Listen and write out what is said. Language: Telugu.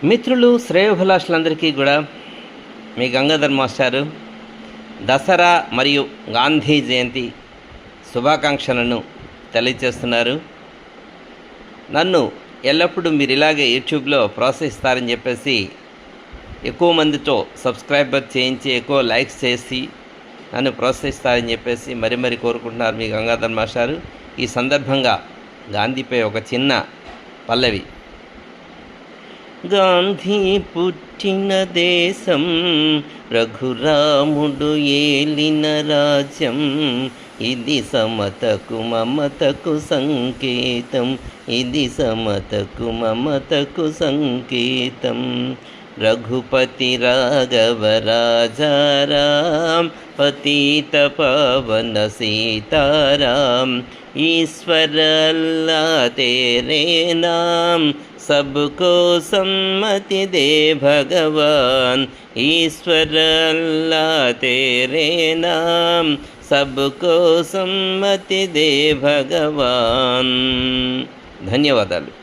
మిత్రులు, శ్రేయోభిలాషులందరికీ కూడా మీ గంగాధర్ మాస్టారు దసరా మరియు గాంధీ జయంతి శుభాకాంక్షలను తెలియజేస్తున్నారు. నన్ను ఎల్లప్పుడూ మీరు ఇలాగే యూట్యూబ్లో ప్రోత్సహిస్తారని చెప్పేసి ఎక్కువ మందితో సబ్స్క్రైబర్ చేయించి ఎక్కువ లైక్స్ చేసి నన్ను ప్రోత్సహిస్తారని చెప్పేసి మరి కోరుకుంటున్నారు మీ గంగాధర్ మాస్టారు. ఈ సందర్భంగా గాంధీపై ఒక చిన్న పల్లవి. గాంధీ పుట్టిన దేశం, రఘురాముడు ఏలిన రాజ్యం, ఇది సమతకు మమతకు సంకేతం, ఇది సమతకు మమతకు సంకేతం. రఘుపతి రాఘవ రాజారాం, పతిత పవన సీతారాం, ईश्वर अल्लाह तेरे नाम, सबको सम्मति दे भगवान, ईश्वर अल्लाह तेरे नाम, सबको सम्मति दे भगवान. ధన్యవాదాలు.